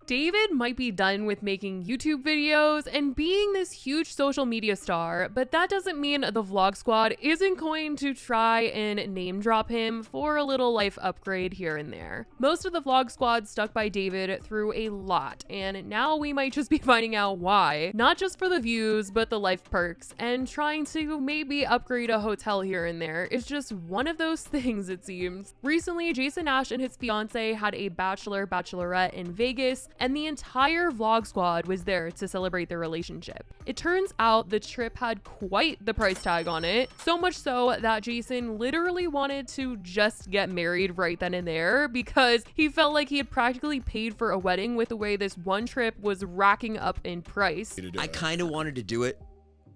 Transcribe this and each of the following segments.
David might be done with making YouTube videos and being this huge social media star, but that doesn't mean the Vlog Squad isn't going to try and name drop him for a little life upgrade here and there. Most of the Vlog Squad stuck by David through a lot, and now we might just be finding out why. Not just for the views, but the life perks, and trying to maybe upgrade a hotel here and there is just one of those things, it seems. Recently, Jason Nash and his fiance had a bachelorette in Vegas, and the entire Vlog Squad was there to celebrate their relationship. It turns out the trip had quite the price tag on it, so much so that Jason literally wanted to just get married right then and there because he felt like he had practically paid for a wedding with the way this one trip was racking up in price. I kind of wanted to do it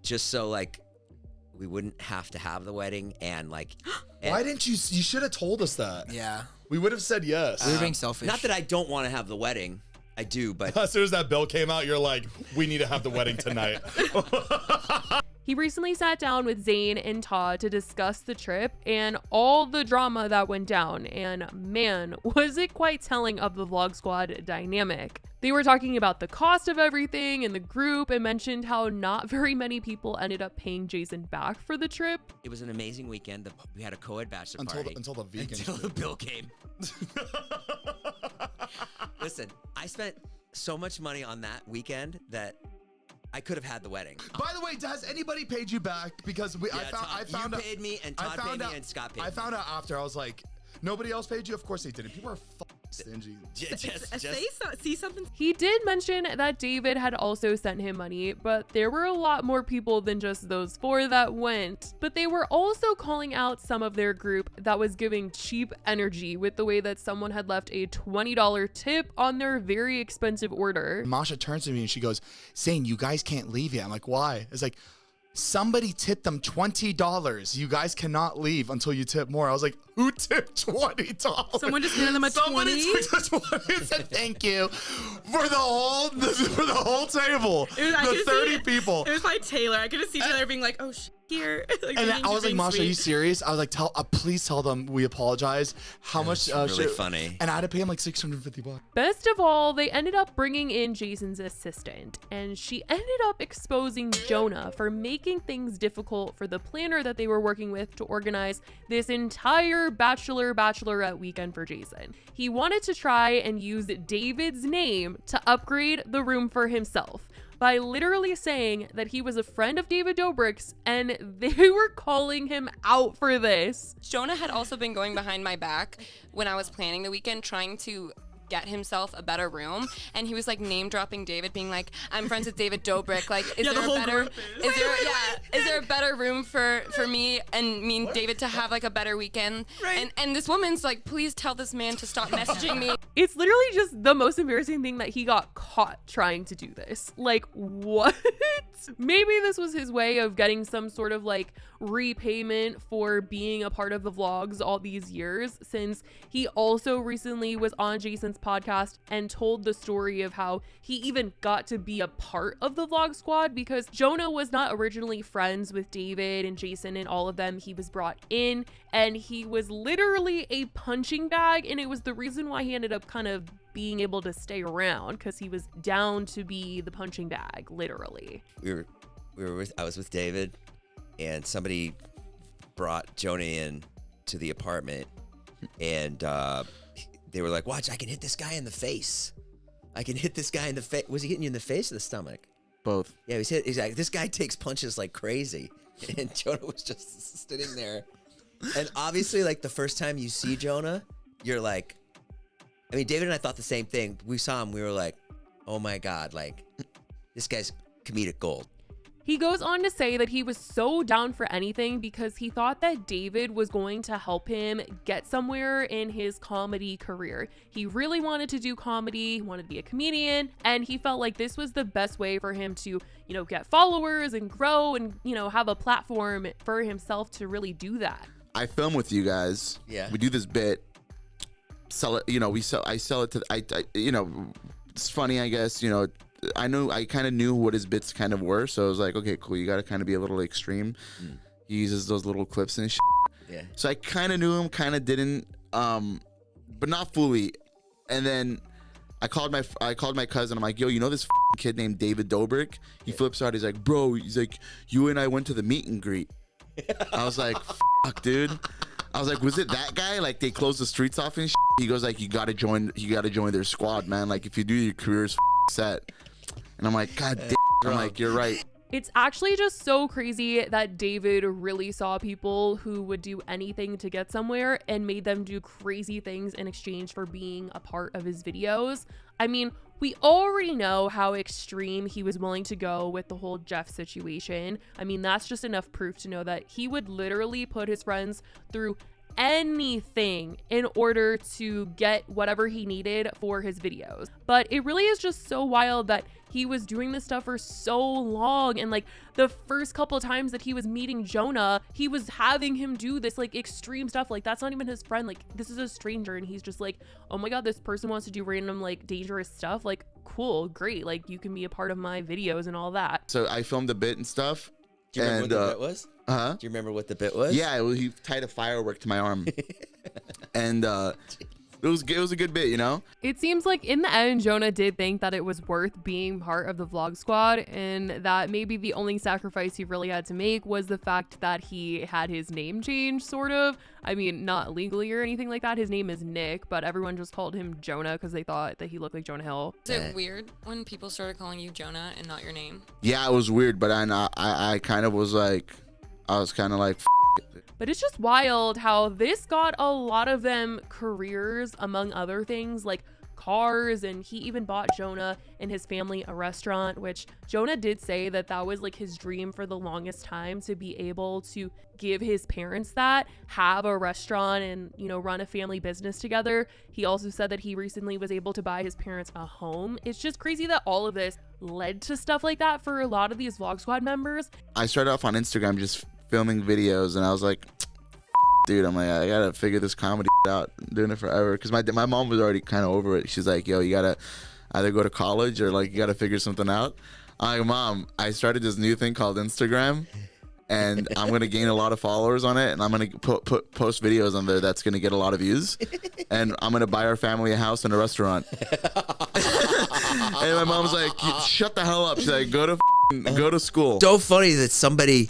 just so like we wouldn't have to have the wedding and like why didn't you should have told us that. Yeah, we would have said yes. We were being selfish. Not that I don't want to have the wedding, I do, but as soon as that bill came out, you're like, we need to have the wedding tonight. He recently sat down with Zayn and Todd to discuss the trip and all the drama that went down, and man, was it quite telling of the Vlog Squad dynamic. They were talking about the cost of everything in the group and mentioned how not very many people ended up paying Jason back for the trip. It was an amazing weekend. We had a co-ed bachelor party. Until the vegan Until the bill came. Listen, I spent so much money on that weekend that I could have had the wedding. By the way, has anybody paid you back? Because I found you out, paid me, and Todd paid me, and Scott paid me. I found out after. I was like, nobody else paid you? Of course they didn't. People are stingy. See something? He did mention that David had also sent him money, but there were a lot more people than just those four that went. But they were also calling out some of their group that was giving cheap energy with the way that someone had left a $20 tip on their very expensive order. Masha turns to me and she goes, saying, you guys can't leave yet. I'm like, why? It's like, somebody tipped them $20. You guys cannot leave until you tip more. I was like, who tipped $20? Someone just handed them a 20? Somebody tipped a 20 and said thank you for the whole table. The 30 people. It was by Taylor. I could just see Taylor being like, oh, here. Like, and I was like, Masha, are you serious? I was like, please tell them we apologize. How much? Really funny. And I had to pay him like $650. Best of all, they ended up bringing in Jason's assistant, and she ended up exposing Jonah for making things difficult for the planner that they were working with to organize this entire bachelorette weekend for Jason. He wanted to try and use David's name to upgrade the room for himself by literally saying that he was a friend of David Dobrik's, and they were calling him out for this. Jonah had also been going behind my back when I was planning the weekend, trying to get himself a better room, and he was like name dropping David, being like, I'm friends with David Dobrik, like is there a better room for me and David to have like a better weekend, right? And this woman's like, please tell this man to stop messaging me. It's literally just the most embarrassing thing that he got caught trying to do this. Like, what? Maybe this was his way of getting some sort of like repayment for being a part of the vlogs all these years, since he also recently was on Jason's podcast and told the story of how he even got to be a part of the Vlog Squad because Jonah was not originally friends with David and Jason and all of them. He was brought in and he was literally a punching bag, and it was the reason why he ended up kind of being able to stay around, because he was down to be the punching bag, literally. I was with David, and somebody brought Jonah in to the apartment, and they were like, watch, I can hit this guy in the face. I can hit this guy in the face. Was he hitting you in the face or the stomach? Both. Yeah, he's like, this guy takes punches like crazy. And Jonah was just sitting there. And obviously, like, the first time you see Jonah, you're like, I mean, David and I thought the same thing. We saw him, we were like, oh my God, like, this guy's comedic gold. He goes on to say that he was so down for anything because he thought that David was going to help him get somewhere in his comedy career. He really wanted to do comedy, wanted to be a comedian, and he felt like this was the best way for him to, you know, get followers and grow and, you know, have a platform for himself to really do that. I film with you guys. Yeah. We do this bit, sell it, you know, I sell it to, you know, it's funny, I guess, you know, I kind of knew what his bits kind of were, so I was like, okay, cool, you got to kind of be a little extreme. He uses those little clips and shit. Yeah. So I kind of knew him, kind of didn't, but not fully. And then I called my cousin. I'm like, yo, you know this kid named David Dobrik? He flips out. He's like, bro, you and I went to the meet and greet. I was like, fuck, dude. I was like, was it that guy? Like, they closed the streets off and shit? He goes like, you gotta join their squad, man. Like, if you do, your career's set. And I'm like, God damn. I'm like, you're right. It's actually just so crazy that David really saw people who would do anything to get somewhere and made them do crazy things in exchange for being a part of his videos. I mean, we already know how extreme he was willing to go with the whole Jeff situation. I mean, that's just enough proof to know that he would literally put his friends through anything in order to get whatever he needed for his videos. But it really is just so wild that he was doing this stuff for so long, and like the first couple of times that he was meeting Jonah, he was having him do this like extreme stuff. Like, that's not even his friend, like this is a stranger, and he's just like, oh my god, this person wants to do random like dangerous stuff. Like, cool, great, like you can be a part of my videos and all that. So I filmed a bit and stuff. Do you remember what the bit was? Huh? Do you remember what the bit was? Yeah, he tied a firework to my arm. And it was a good bit, you know? It seems like in the end, Jonah did think that it was worth being part of the vlog squad, and that maybe the only sacrifice he really had to make was the fact that he had his name changed, sort of. I mean, not legally or anything like that. His name is Nick, but everyone just called him Jonah because they thought that he looked like Jonah Hill. Is it weird when people started calling you Jonah and not your name? Yeah, it was weird, but I kind of was like, But it's just wild how this got a lot of them careers, among other things, like cars, and he even bought Jonah and his family a restaurant, which Jonah did say that that was like his dream for the longest time, to be able to give his parents that, have a restaurant and, you know, run a family business together. He also said that he recently was able to buy his parents a home. It's just crazy that all of this led to stuff like that for a lot of these Vlog Squad members. I started off on Instagram just filming videos, and I was like, dude, I'm like, I gotta figure this comedy out. I'm doing it forever, because my mom was already kind of over it. She's like, yo, you gotta either go to college or like you gotta figure something out. I'm like, Mom, I started this new thing called Instagram, and I'm gonna gain a lot of followers on it, and I'm gonna post videos on there that's gonna get a lot of views, and I'm gonna buy our family a house and a restaurant. And my mom's like, shut the hell up. She's like, go to school. So funny that somebody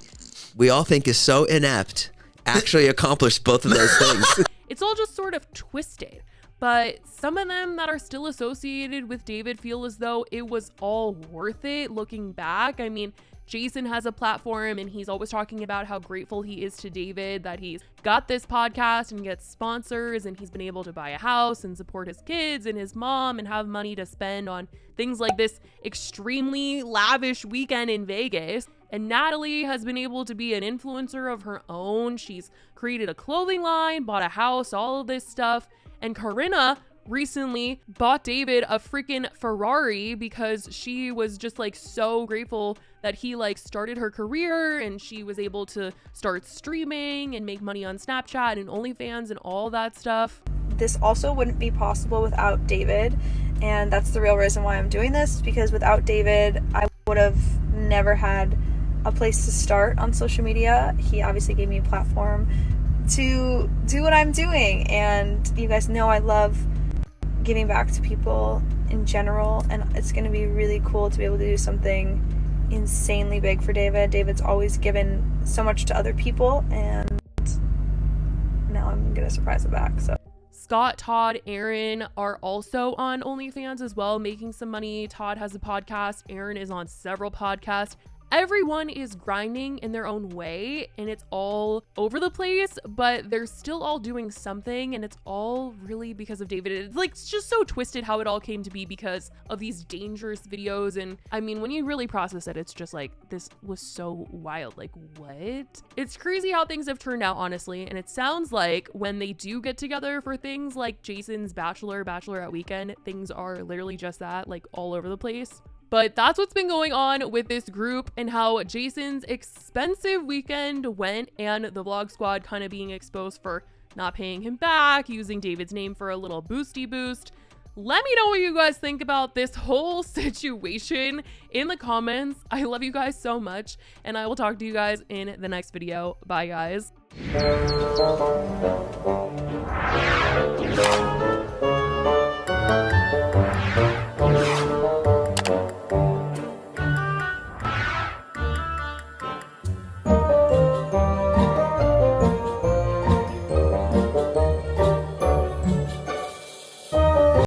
we all think is so inept actually accomplished both of those things. It's all just sort of twisted, but some of them that are still associated with David feel as though it was all worth it looking back. I mean, Jason has a platform, and he's always talking about how grateful he is to David that he's got this podcast and gets sponsors, and he's been able to buy a house and support his kids and his mom and have money to spend on things like this extremely lavish weekend in Vegas. And Natalie has been able to be an influencer of her own. She's created a clothing line, bought a house, all of this stuff. And Corinna recently bought David a freaking Ferrari because she was just like so grateful that he like started her career, and she was able to start streaming and make money on Snapchat and OnlyFans and all that stuff. This also wouldn't be possible without David, and that's the real reason why I'm doing this, because without David, I would have never had a place to start on social media. He obviously gave me a platform to do what I'm doing, and you guys know I love giving back to people in general, and it's going to be really cool to be able to do something insanely big for David. David's always given so much to other people, and now I'm going to surprise him back. So Scott, Todd, Aaron are also on OnlyFans as well, making some money. Todd has a podcast. Aaron is on several podcasts. Everyone is grinding in their own way, and it's all over the place, but they're still all doing something, and it's all really because of David. It's like, it's just so twisted how it all came to be because of these dangerous videos. And I mean, when you really process it, it's just like, this was so wild. Like, what? It's crazy how things have turned out, honestly. And it sounds like when they do get together for things like Jason's bachelorette weekend, things are literally just that, like all over the place. But that's what's been going on with this group, and how Jason's expensive weekend went, and the Vlog Squad kind of being exposed for not paying him back, using David's name for a little boosty boost. Let me know what you guys think about this whole situation in the comments. I love you guys so much, and I will talk to you guys in the next video. Bye, guys.